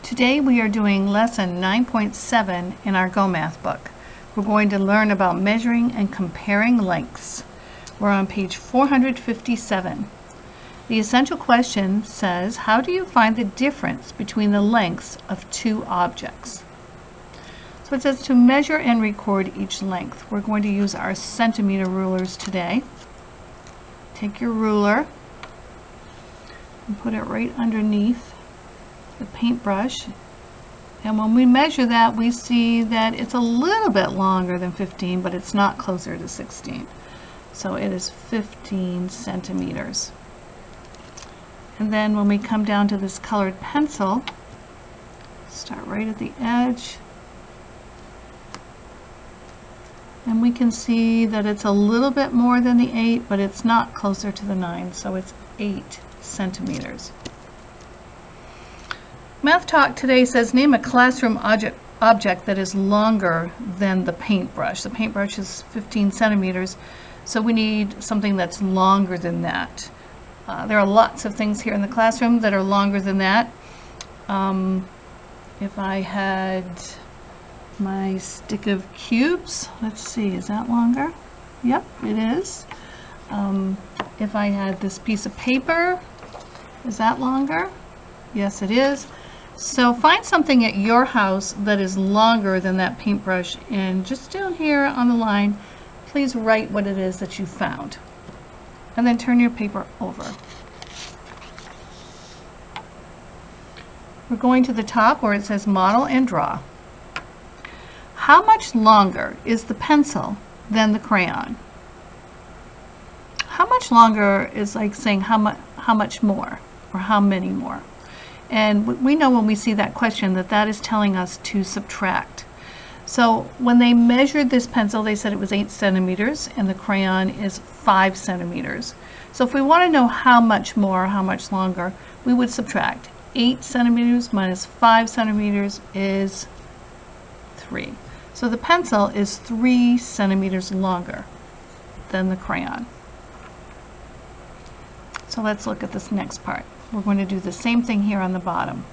Today we are doing lesson 9.7 in our Go Math book. We're going to learn about measuring and comparing lengths. We're on page 457. The essential question says, how do you find the difference between the lengths of two objects? So it says to measure and record each length. We're going to use our centimeter rulers today. Take your ruler and put it right underneath the paintbrush, and when we measure that, we see that it's a little bit longer than 15, but it's not closer to 16. So it is 15 centimeters. And then when we come down to this colored pencil, start right at the edge, and we can see that it's a little bit more than the 8, but it's not closer to the 9, so it's 8 centimeters. Math Talk today says name a classroom object that is longer than the paintbrush. The paintbrush is 15 centimeters, so we need something that's longer than that. There are lots of things here in the classroom that are longer than that. If I had my stick of cubes, let's see, is that longer? Yep, it is. If I had this piece of paper, is that longer? Yes, it is. So find something at your house that is longer than that paintbrush, and just down here on the line, please write what it is that you found. And then turn your paper over. We're going to the top where it says model and draw. How much longer is the pencil than the crayon? How much longer is like saying how much more or how many more? And we know when we see that question that that is telling us to subtract. So when they measured this pencil, they said it was 8 centimeters and the crayon is 5 centimeters. So if we want to know how much more, how much longer, we would subtract. 8 centimeters minus 5 centimeters is 3. So the pencil is 3 centimeters longer than the crayon. So let's look at this next part. We're going to do the same thing here on the bottom.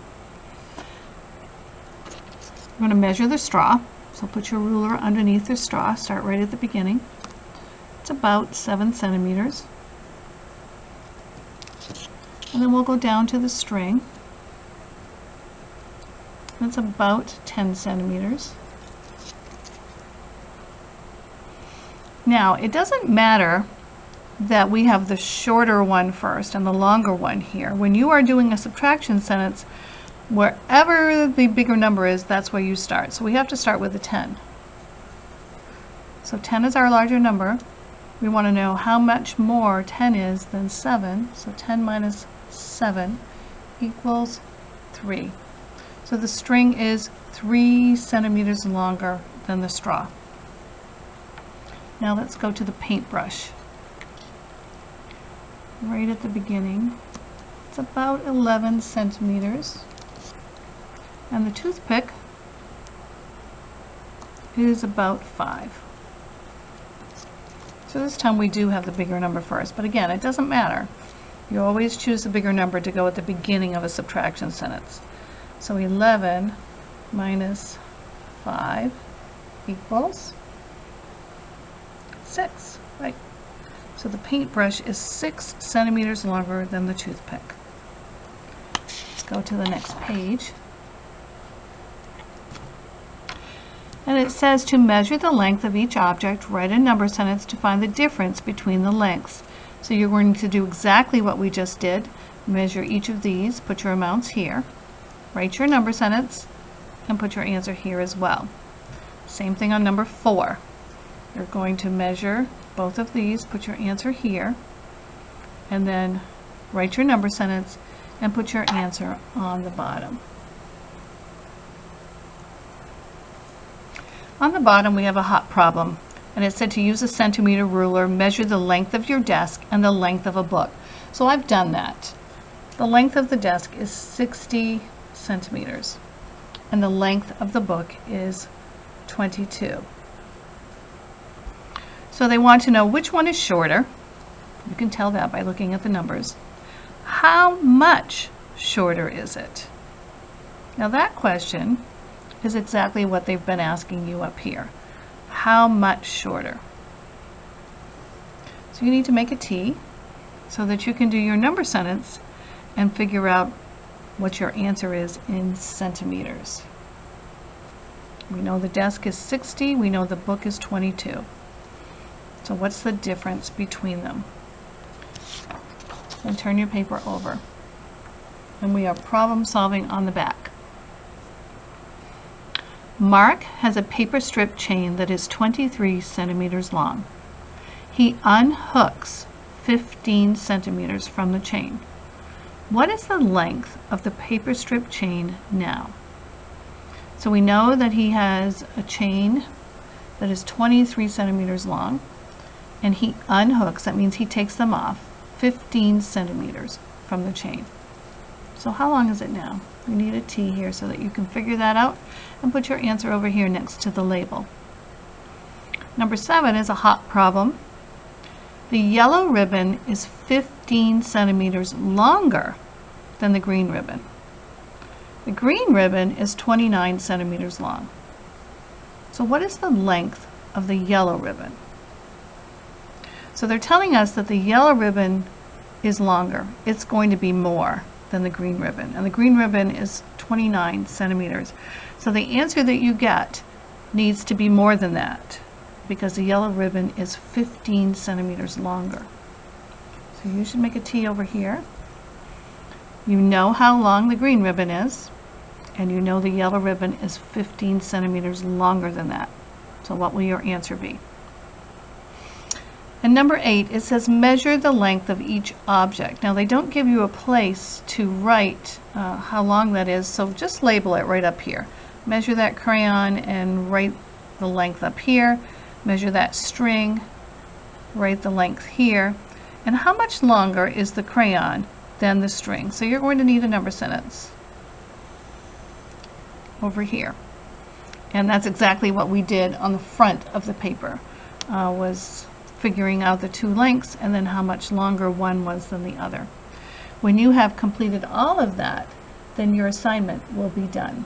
We're going to measure the straw. So put your ruler underneath the straw. Start right at the beginning. It's about 7 centimeters. And then we'll go down to the string. That's about 10 centimeters. Now, it doesn't matter that we have the shorter one first and the longer one here. When you are doing a subtraction sentence, wherever the bigger number is, that's where you start. So we have to start with a 10. So 10 is our larger number. We want to know how much more 10 is than 7. So 10 minus 7 equals 3. So the string is 3 centimeters longer than the straw. Now let's go to the paintbrush. Right at the beginning, it's about 11 centimeters, and the toothpick is about 5. So this time we do have the bigger number first, but again, it doesn't matter. You always choose the bigger number to go at the beginning of a subtraction sentence. So 11 minus 5 equals 6, right? So the paintbrush is 6 centimeters longer than the toothpick. Let's go to the next page. And it says to measure the length of each object, write a number sentence to find the difference between the lengths. So you're going to do exactly what we just did. Measure each of these, put your amounts here, write your number sentence, and put your answer here as well. Same thing on number 4. You're going to measure both of these, put your answer here, and then write your number sentence and put your answer on the bottom. On the bottom we have a hot problem, and it said to use a centimeter ruler, measure the length of your desk and the length of a book. So I've done that. The length of the desk is 60 centimeters and the length of the book is 22. So they want to know which one is shorter. You can tell that by looking at the numbers. How much shorter is it? Now that question is exactly what they've been asking you up here. How much shorter? So you need to make a T so that you can do your number sentence and figure out what your answer is in centimeters. We know the desk is 60, we know the book is 22. So what's the difference between them? And turn your paper over. And we are problem solving on the back. Mark has a paper strip chain that is 23 centimeters long. He unhooks 15 centimeters from the chain. What is the length of the paper strip chain now? So we know that he has a chain that is 23 centimeters long, and he unhooks, that means he takes them off, 15 centimeters from the chain. So how long is it now? We need a T here so that you can figure that out and put your answer over here next to the label. Number 7 is a hot problem. The yellow ribbon is 15 centimeters longer than the green ribbon. The green ribbon is 29 centimeters long. So what is the length of the yellow ribbon? So they're telling us that the yellow ribbon is longer. It's going to be more than the green ribbon. And the green ribbon is 29 centimeters. So the answer that you get needs to be more than that, because the yellow ribbon is 15 centimeters longer. So you should make a T over here. You know how long the green ribbon is, and you know the yellow ribbon is 15 centimeters longer than that. So what will your answer be? And number 8, it says measure the length of each object. Now they don't give you a place to write how long that is, so just label it right up here. Measure that crayon and write the length up here. Measure that string, write the length here. And how much longer is the crayon than the string? So you're going to need a number sentence over here. And that's exactly what we did on the front of the paper, was figuring out the two lengths and then how much longer one was than the other. When you have completed all of that, then your assignment will be done.